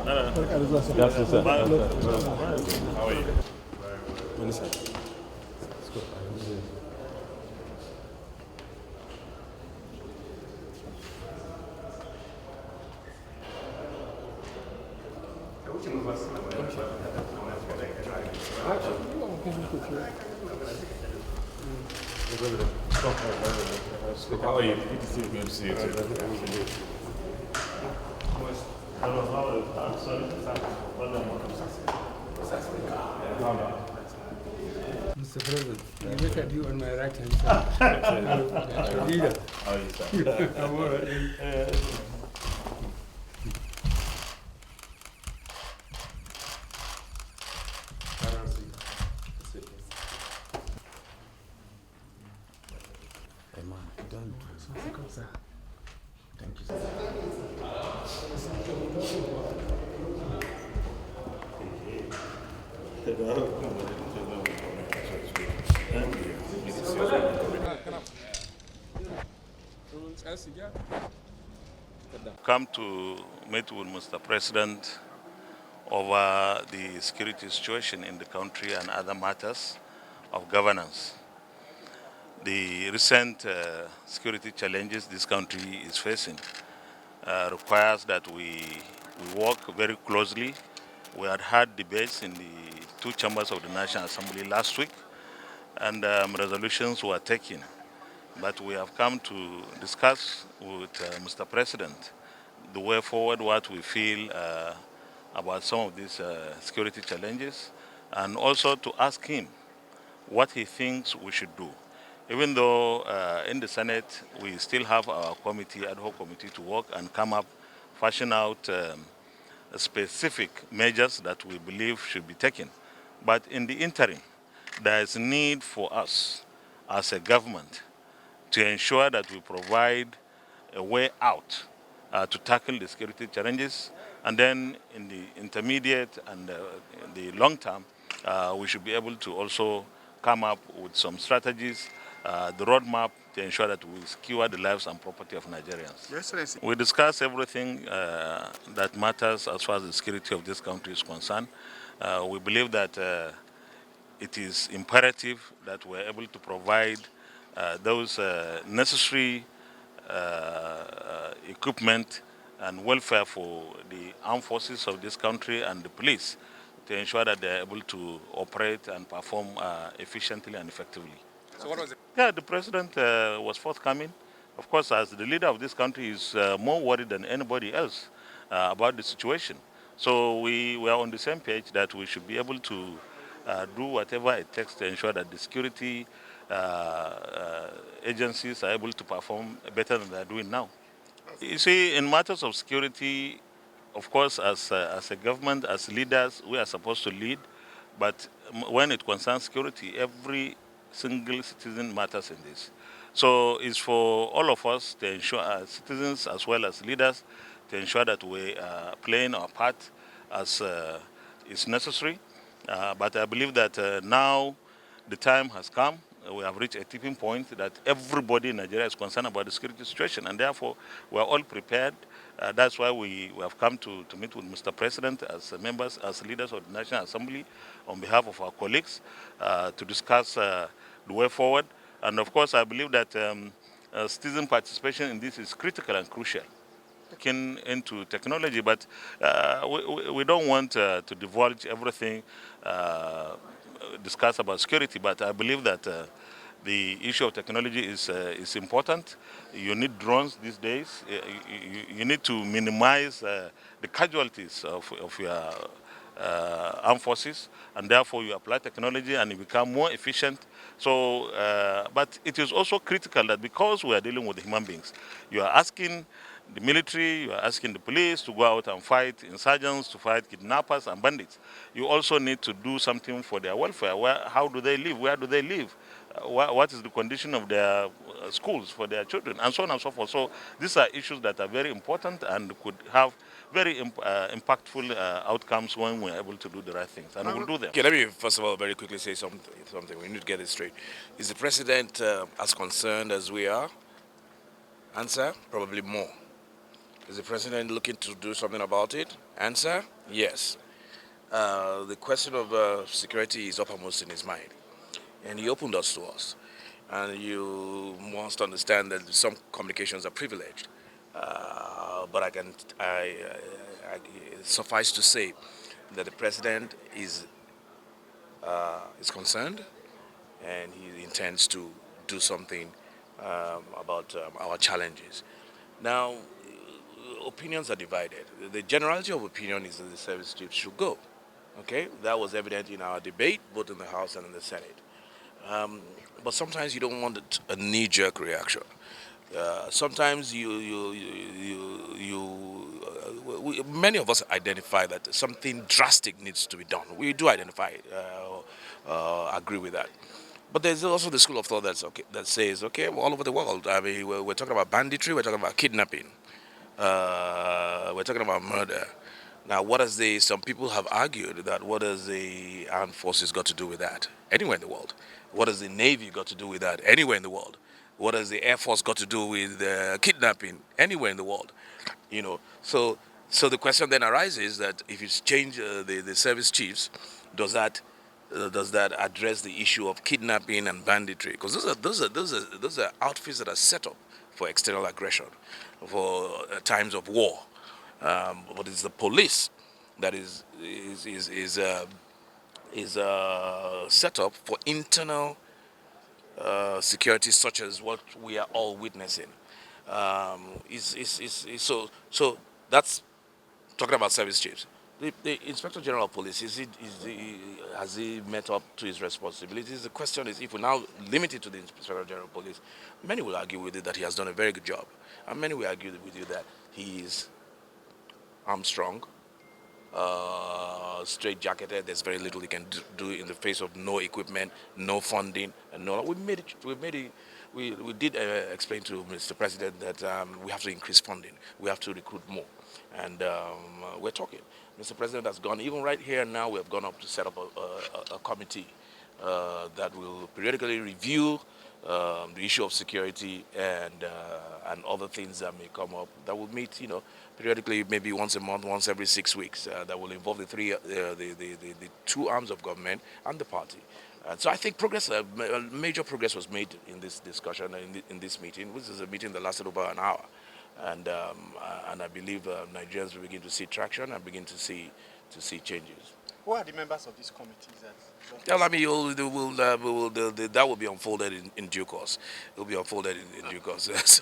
That's the sir. How are you? How are you? Good to see you. Good to see you too. Mr. President, I look at you on my right hand side. Leader. How are you, sir? I'm all right. Hey man, don't do it. Thank you, sir. Come to meet with Mr. President over the security situation in the country and other matters of governance. The recent security challenges this country is facing requires that we work very closely. We had debates in the two chambers of the National Assembly last week, and resolutions were taken. But we have come to discuss with Mr. President the way forward, what we feel about some of these security challenges, and also to ask him what he thinks we should do. Even though in the Senate we still have our committee, ad hoc committee, to work and come up, fashion out specific measures that we believe should be taken. But in the interim, there is need for us as a government to ensure that we provide a way out to tackle the security challenges. And then in the intermediate and the long term, we should be able to also come up with some strategies, the roadmap to ensure that we secure the lives and property of Nigerians. Yes, we discuss everything that matters as far as the security of this country is concerned. We believe that it is imperative that we're able to provide those necessary equipment and welfare for the armed forces of this country and the police to ensure that they're able to operate and perform efficiently and effectively. So what was it? Yeah, the president was forthcoming. Of course, as the leader of this country, is more worried than anybody else about the situation. So we were on the same page that we should be able to do whatever it takes to ensure that the security agencies are able to perform better than they're doing now. You see, in matters of security, of course, as a government, as leaders, we are supposed to lead. But when it concerns security, every single citizen matters in this. So it's for all of us to ensure, as citizens as well as leaders, to ensure that we are playing our part as is necessary. But I believe that now the time has come. We have reached a tipping point that everybody in Nigeria is concerned about the security situation, and therefore we are all prepared. That's why we have come to meet with Mr. President as members, as leaders of the National Assembly, on behalf of our colleagues, to discuss the way forward. And of course, I believe that citizen participation in this is critical and crucial. Looking into technology, but we don't want to divulge everything, discuss about security, but I believe that the issue of technology is important. You need drones these days. You need to minimize the casualties of your armed forces, and therefore you apply technology and you become more efficient. So, but it is also critical that because we are dealing with human beings, you are asking the military, you are asking the police to go out and fight insurgents, to fight kidnappers and bandits. You also need to do something for their welfare. How do they live? Where do they live? What is the condition of their schools for their children, and so on and so forth. So these are issues that are very important and could have very impactful outcomes when we're able to do the right things, and we'll do them. Okay, let me first of all very quickly say something. We need to get it straight. Is the president as concerned as we are? Answer, probably more. Is the president looking to do something about it? Answer, yes. The question of security is uppermost in his mind. And he opened us to us. And you must understand that some communications are privileged. But I suffice to say that the president is concerned, and he intends to do something about our challenges. Now, opinions are divided. The generality of opinion is that the service chief should go. Okay, that was evident in our debate, both in the House and in the Senate. But sometimes you don't want a knee-jerk reaction. Sometimes many of us identify that something drastic needs to be done. We do identify, agree with that. But there's also the school of thought that says, okay, well, all over the world. I mean, we're talking about banditry, we're talking about kidnapping, we're talking about murder. Now, some people have argued that what has the armed forces got to do with that? Anywhere in the world. What has the Navy got to do with that? Anywhere in the world. What has the Air Force got to do with kidnapping? Anywhere in the world. You know, so the question then arises that if you change the service chiefs, does that address the issue of kidnapping and banditry? Because those are outfits that are set up for external aggression, for times of war. But it's the police that is set up for internal security, such as what we are all witnessing. So that's talking about service chiefs. The Inspector General of Police, has he met up to his responsibilities? The question is, if we now limit it to the Inspector General of Police, many will argue with it that he has done a very good job. And many will argue with you that he is Armstrong, straight-jacketed. There's very little he can do in the face of no equipment, no funding, and no. We did explain to Mr. President that we have to increase funding. We have to recruit more, and we're talking. Mr. President has gone, even right here now, we have gone up to set up a committee that will periodically review the issue of security and other things that may come up. That will meet, periodically, maybe once a month, once every 6 weeks. That will involve the two arms of government and the party. So I think major progress was made in this discussion, in this meeting, which is a meeting that lasted over an hour. And I believe Nigerians will begin to see traction and begin to see changes. Who are the members of this committee? Well, I mean, that will be unfolded in due course. It will be unfolded in due course.